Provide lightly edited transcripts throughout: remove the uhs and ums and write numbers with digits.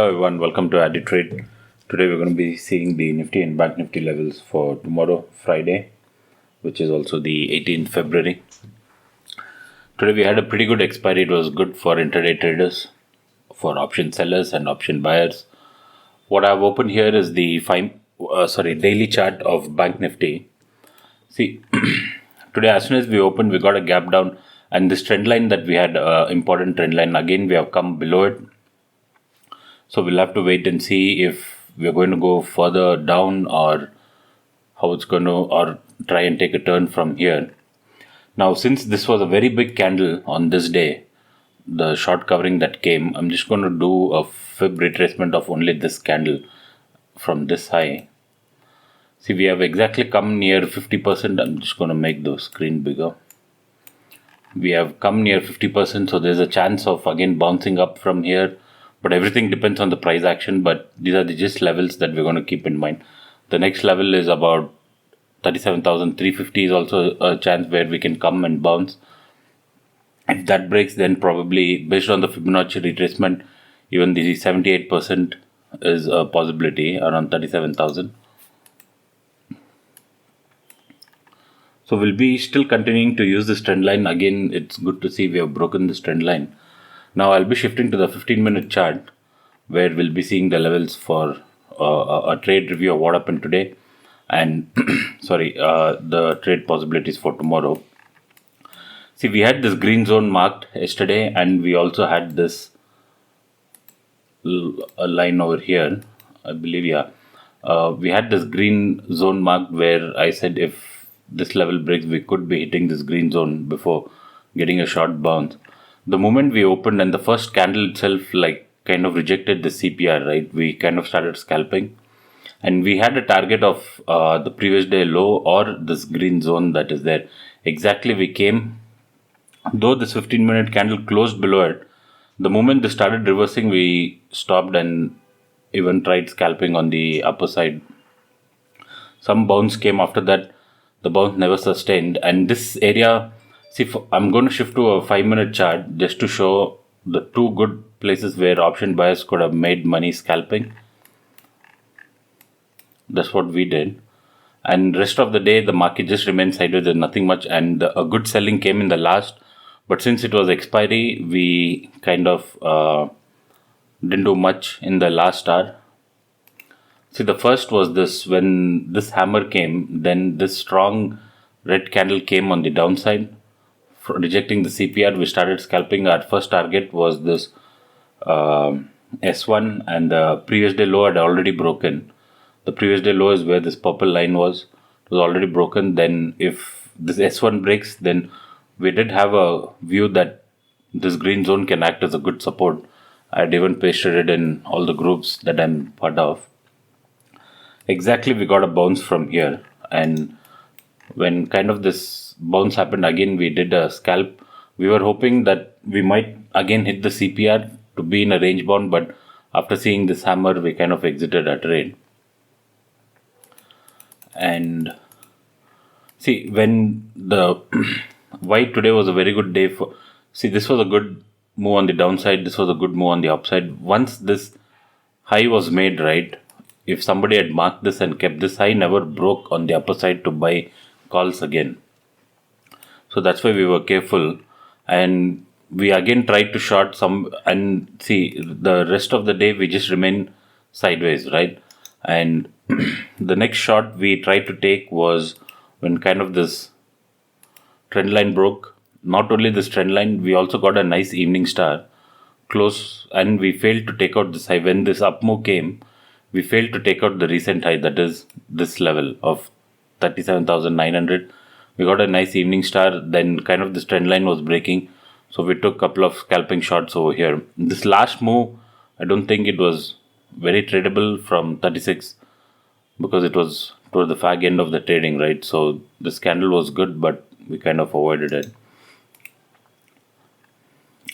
Hello everyone, welcome to Addy Trade. Today we're going to be seeing the Nifty and Banknifty levels for tomorrow, Friday, which is also the 18th February. Today we had a pretty good expiry. It was good for intraday traders, for option sellers and option buyers. What I've opened here is the daily chart of Banknifty. See, today as soon as we opened, we got a gap down, and this trend line that we had, important trend line, again we have come below it. So we'll have to wait and see if we're going to go further down or how it's going to, or try and take a turn from here. Now, since this was a very big candle on this day, the short covering that came, I'm just going to do a fib retracement of only this candle from this high. See, we have exactly come near 50%. I'm just going to make the screen bigger. We have come near 50%, so there's a chance of again bouncing up from here. But everything depends on the price action. But these are the just levels that we're going to keep in mind. The next level is about 37,350 is also a chance where we can come and bounce. If that breaks, then probably based on the Fibonacci retracement, even the 78% is a possibility around 37,000. So we'll be still continuing to use this trend line. Again, it's good to see we have broken this trend line. Now I'll be shifting to the 15-minute chart, where we'll be seeing the levels for a trade review of what happened today, and the trade possibilities for tomorrow. See, we had this green zone marked yesterday, and we also had this a line over here, I believe. We had this green zone marked where I said if this level breaks, we could be hitting this green zone before getting a short bounce. The moment we opened and the first candle itself kind of rejected the CPR, right? We kind of started scalping, and we had a target of the previous day low or this green zone that is there. Exactly, we came, though this 15-minute candle closed below it. The moment they started reversing, we stopped and even tried scalping on the upper side. Some bounce came after that. The bounce never sustained, and this area, see, I'm going to shift to a 5-minute chart just to show the two good places where option buyers could have made money scalping. That's what we did. And rest of the day, the market just remained sideways. There's nothing much, and a good selling came in the last. But since it was expiry, we kind of didn't do much in the last hour. See, the first was this, when this hammer came, then this strong red candle came on the downside. Rejecting the CPR, we started scalping. Our first target was this S1, and the previous day low had already broken. The previous day low is where this purple line was. It was already broken. Then if this S1 breaks, then we did have a view that this green zone can act as a good support. I had even pasted it in all the groups that I'm part of. Exactly, we got a bounce from here, and when kind of this bounce happened again, we did a scalp. We were hoping that we might again hit the CPR to be in a range bound, but after seeing this hammer, we kind of exited our trade. And see, when the white today was a very good day for, see, this was a good move on the downside, this was a good move on the upside. Once this high was made, right, if somebody had marked this and kept this high, never broke on the upper side to buy calls again. So that's why we were careful, and we again tried to short some, and see, the rest of the day we just remained sideways, right? And the next shot we tried to take was when kind of this trend line broke. Not only this trend line, we also got a nice evening star close, and we failed to take out this high. When this up move came, we failed to take out the recent high, that is this level of 37,900. We got a nice evening star, then kind of this trend line was breaking, so we took a couple of scalping shots over here. This last move, I don't think it was very tradable from 36, because it was toward the fag end of the trading, right? So this candle was good, but we kind of avoided it.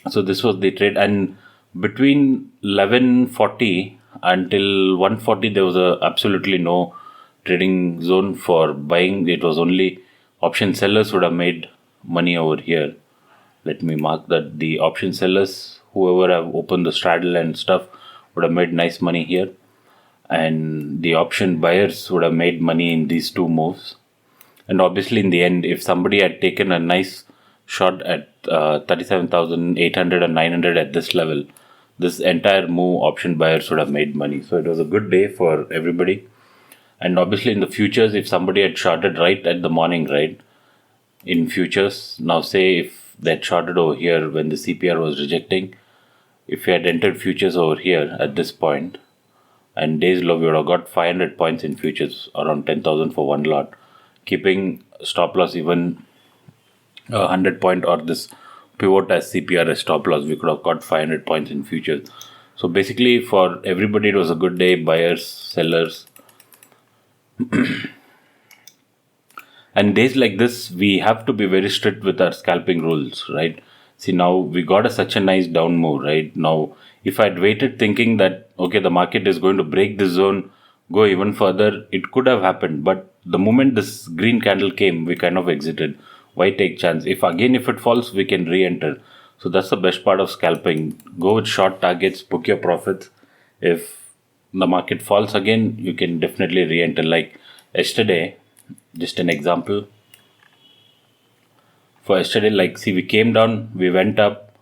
So this was the trade, and between 11:40 until 1:40 there was absolutely no trading zone for buying. It was only option sellers would have made money over here. Let me mark that the option sellers, whoever have opened the straddle and stuff, would have made nice money here, and the option buyers would have made money in these two moves. And obviously in the end, if somebody had taken a nice shot at 37,800 or 900 at this level, this entire move option buyers would have made money. So it was a good day for everybody. And obviously in the futures, if somebody had shorted right at the morning, right, in futures, now say if they had shorted over here when the CPR was rejecting, if you had entered futures over here at this point, and days low, we would have got 500 points in futures, around 10,000 for one lot, keeping stop loss even 100 point or this pivot as CPR as stop loss, we could have got 500 points in futures. So basically for everybody it was a good day, buyers, sellers. And days like this, we have to be very strict with our scalping rules, right? See, now we got such a nice down move, right? Now, if I'd waited thinking that, okay, the market is going to break this zone, go even further, it could have happened. But the moment this green candle came, we kind of exited. Why take chance? If it falls, we can re-enter. So that's the best part of scalping. Go with short targets, book your profits. If the market falls again, you can definitely re-enter. Like yesterday, just an example. For yesterday, like see, we came down, we went up,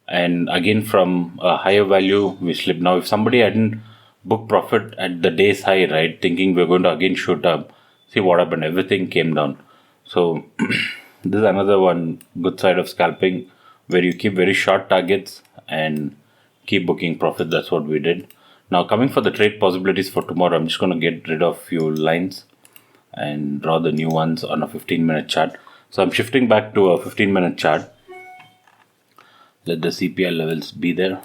and again from a higher value, we slipped. Now, if somebody hadn't booked profit at the day's high, right, thinking we're going to again shoot up, see what happened, everything came down. So this is another one good side of scalping, where you keep very short targets and keep booking profit. That's what we did. Now coming for the trade possibilities for tomorrow, I'm just going to get rid of few lines and draw the new ones on a 15-minute chart. So I'm shifting back to a 15-minute chart. Let the CPR levels be there.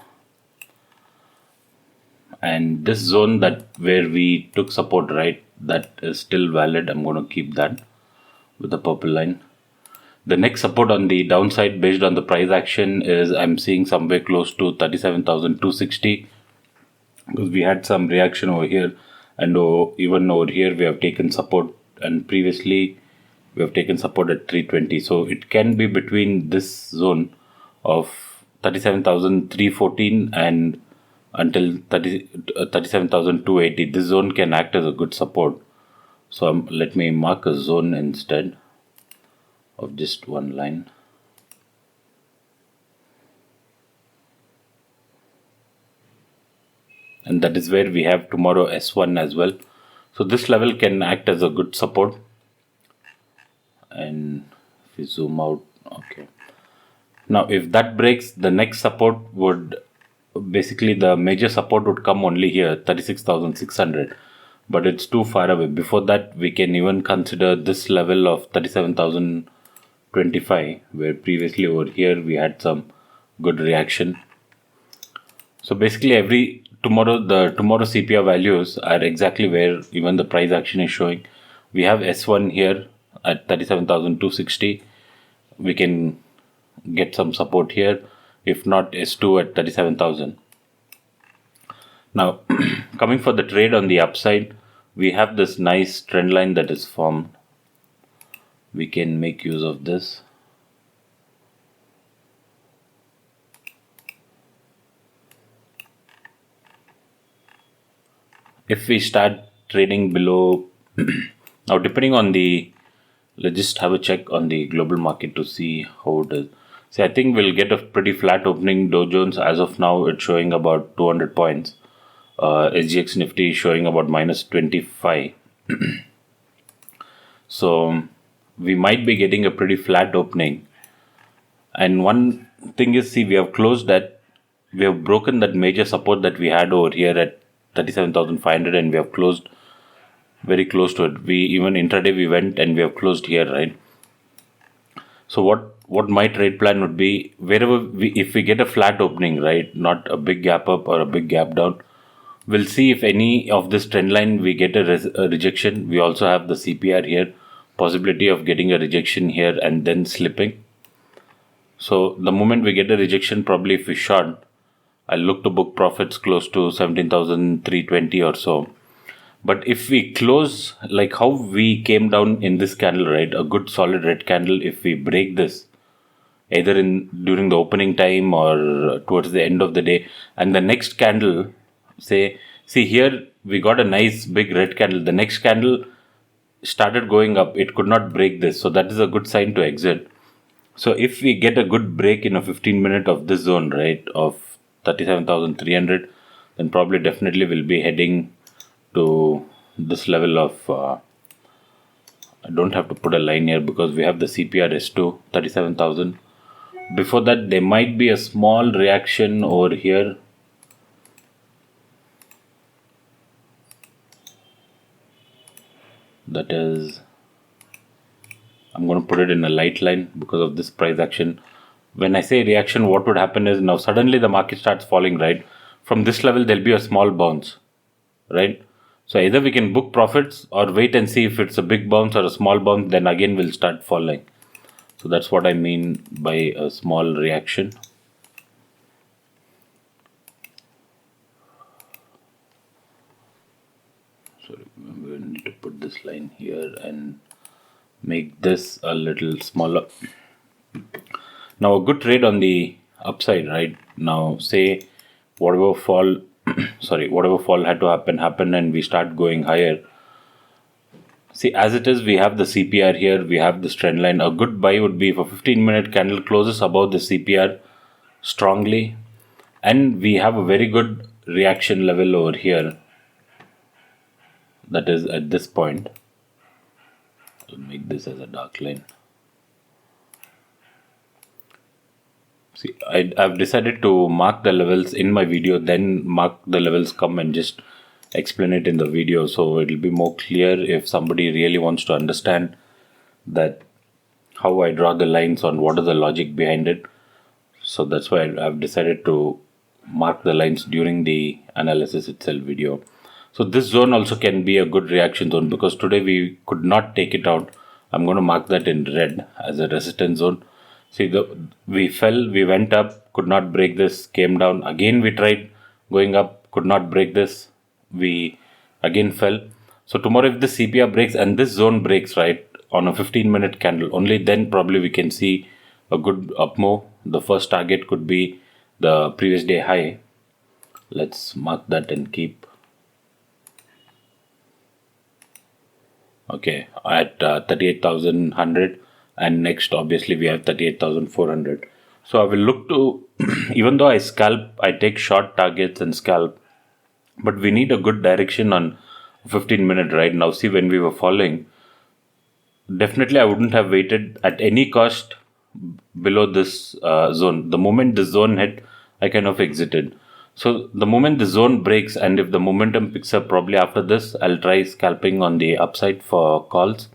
And this zone that where we took support, right, that is still valid. I'm going to keep that with the purple line. The next support on the downside based on the price action is I'm seeing somewhere close to 37,260, because we had some reaction over here, and even over here we have taken support, and previously we have taken support at 320. So it can be between this zone of 37,314 and until 37,280. This zone can act as a good support. So let me mark a zone instead of just one line. And that is where we have tomorrow S1 as well. So this level can act as a good support. And if we zoom out, okay. Now if that breaks, the next support would, basically the major support would come only here, 36,600. But it's too far away. Before that, we can even consider this level of 37,025, where previously over here we had some good reaction. So basically tomorrow CPR values are exactly where even the price action is showing. We have S1 here at 37,260. We can get some support here. If not, S2 at 37,000. Now, coming for the trade on the upside, we have this nice trend line that is formed. We can make use of this. If we start trading below, now depending on let's just have a check on the global market to see how it is. See, I think we'll get a pretty flat opening. Dow Jones as of now, it's showing about 200 points. SGX Nifty is showing about minus 25. So we might be getting a pretty flat opening. And one thing is, see, we have broken that major support that we had over here at 37,500, and we have closed very close to it. We even intraday we went and we have closed here, right? So what my trade plan would be, if we get a flat opening, right, not a big gap up or a big gap down, we'll see if any of this trend line we get a rejection. We also have the CPR here, possibility of getting a rejection here and then slipping. So the moment we get a rejection, probably if we short, I'll look to book profits close to 17,320 or so. But if we close, like how we came down in this candle, right, a good solid red candle, if we break this, either during the opening time or towards the end of the day, and the next candle see here we got a nice big red candle. The next candle started going up. It could not break this. So that is a good sign to exit. So if we get a good break in a 15-minute of this zone, right, of 37,300, then probably definitely we'll be heading to this level of, I don't have to put a line here because we have the CPR S2, 37,000. Before that, there might be a small reaction over here. That is, I'm going to put it in a light line because of this price action. When I say reaction, what would happen is now suddenly the market starts falling, right? From this level, there'll be a small bounce, right? So either we can book profits or wait and see if it's a big bounce or a small bounce, then again we'll start falling. So that's what I mean by a small reaction. Sorry, we need to put this line here and make this a little smaller. Now a good trade on the upside, right? Now say whatever fall whatever fall had to happen and we start going higher. See, as it is, we have the CPR here, we have this trend line. A good buy would be if a 15-minute candle closes above the CPR strongly, and we have a very good reaction level over here. That is at this point. I'll make this as a dark line. See, I've decided to mark the levels in my video, then mark the levels, come and just explain it in the video, so it will be more clear if somebody really wants to understand that how I draw the lines on what is the logic behind it. So that's why I've decided to mark the lines during the analysis itself video. So this zone also can be a good reaction zone because today we could not take it out. I'm going to mark that in red as a resistance zone. See, we fell, we went up, could not break this, came down. Again, we tried going up, could not break this. We again fell. So tomorrow if the CPR breaks and this zone breaks, right, on a 15-minute candle, only then probably we can see a good up move. The first target could be the previous day high. Let's mark that and keep. Okay, at 38,100. And next obviously we have 38,400. So I will look to, even though I scalp, I take short targets and scalp, but we need a good direction on 15-minute right now. See, when we were following, definitely I wouldn't have waited at any cost below this zone. The moment the zone hit, I kind of exited. So the moment the zone breaks and if the momentum picks up, probably after this I'll try scalping on the upside for calls.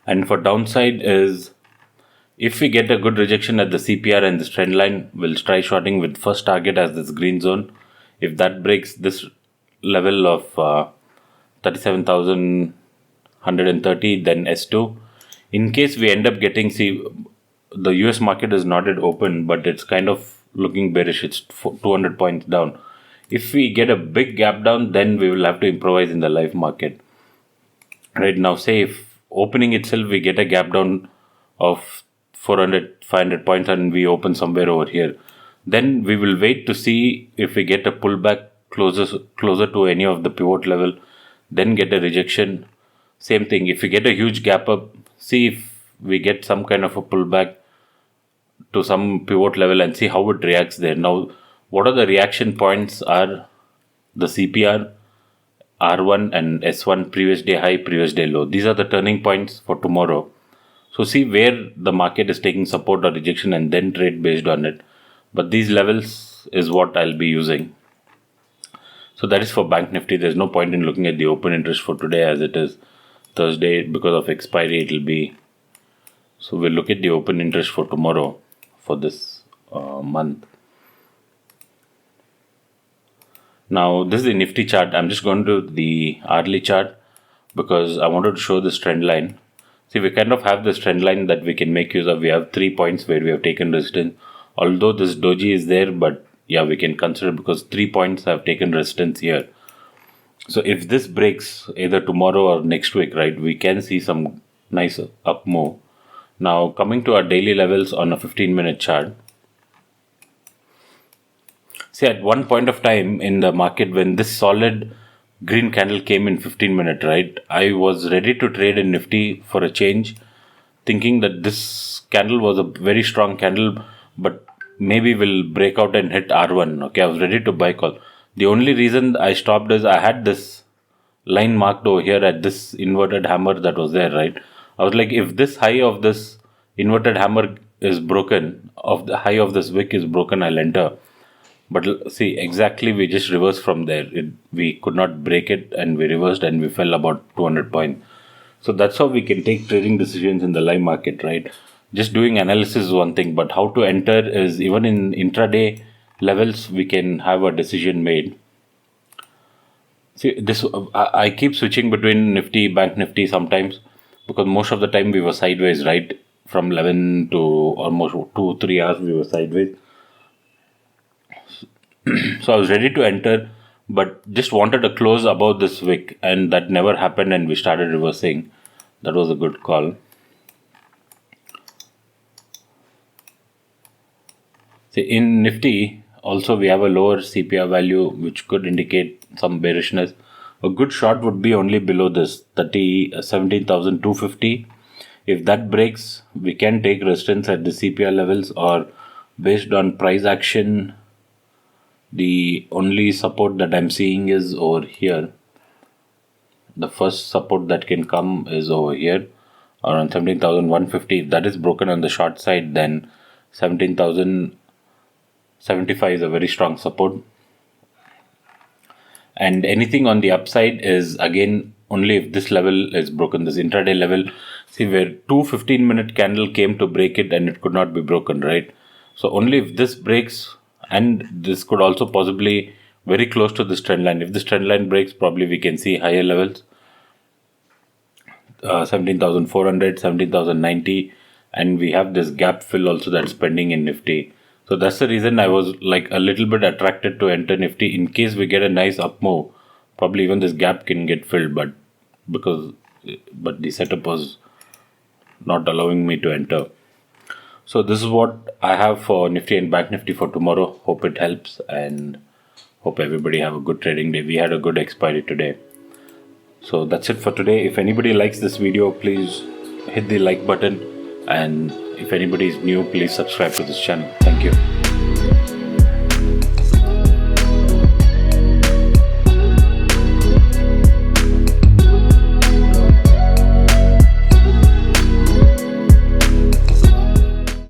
And for downside is, if we get a good rejection at the CPR and this trend line, we'll try shorting with first target as this green zone. If that breaks this level of 37,130, then S2. In case we end up getting, see, the US market is not yet open, but it's kind of looking bearish. It's 200 points down. If we get a big gap down, then we will have to improvise in the live market. Right now, say if opening itself we get a gap down of 400 500 points and we open somewhere over here, then we will wait to see if we get a pullback closer to any of the pivot level, then get a rejection. Same thing, if we get a huge gap up, see if we get some kind of a pullback to some pivot level and see how it reacts there. Now what are the reaction points are the CPR, R1 and S1, previous day high, previous day low. These are the turning points for tomorrow. So see where the market is taking support or rejection and then trade based on it. But these levels is what I'll be using. So that is for Banknifty. There's no point in looking at the open interest for today as it is Thursday. Because of expiry it will be. So we'll look at the open interest for tomorrow for this month. Now this is the Nifty chart. I'm just going to the hourly chart because I wanted to show this trend line. See, we kind of have this trend line that we can make use of. We have 3 points where we have taken resistance. Although this doji is there, but yeah, we can consider because 3 points have taken resistance here. So if this breaks either tomorrow or next week, right, we can see some nice up move. Now coming to our daily levels on a 15-minute chart. See, at one point of time in the market, when this solid green candle came in 15-minute, right, I was ready to trade in Nifty for a change, thinking that this candle was a very strong candle, but maybe will break out and hit R1. Okay, I was ready to buy call. The only reason I stopped is I had this line marked over here at this inverted hammer that was there, right? I was like, if this high of this inverted hammer is broken, of the high of this wick is broken, I'll enter. But see, exactly, we just reversed from there. We could not break it, and we reversed, and we fell about 200 points. So that's how we can take trading decisions in the live market, right? Just doing analysis is one thing, but how to enter is, even in intraday levels, we can have a decision made. See, this I keep switching between Nifty, Bank Nifty sometimes, because most of the time we were sideways, right? From 11 to almost 2-3 hours we were sideways. So I was ready to enter, but just wanted a close above this wick, and that never happened, and we started reversing. That was a good call. See, in Nifty also we have a lower CPR value, which could indicate some bearishness. A good shot would be only below this 17,250. If that breaks, we can take resistance at the CPR levels, or based on price action, the only support that I'm seeing is over here. The first support that can come is over here, around 17,150. If that is broken on the short side, then 17,075 is a very strong support. And anything on the upside is again only if this level is broken, this intraday level. See, where 2 15-minute candle came to break it, and it could not be broken, right? So only if this breaks, and this could also possibly very close to this trend line. If this trend line breaks, probably we can see higher levels, 17,400, 17,090, and we have this gap fill also that's pending in Nifty. So that's the reason I was like a little bit attracted to enter Nifty. In case we get a nice up move, probably even this gap can get filled, but the setup was not allowing me to enter. So this is what I have for Nifty and Bank Nifty for tomorrow. Hope it helps, and hope everybody have a good trading day. We had a good expiry today. So that's it for today. If anybody likes this video, please hit the like button, and if anybody is new, please subscribe to this channel. Thank you.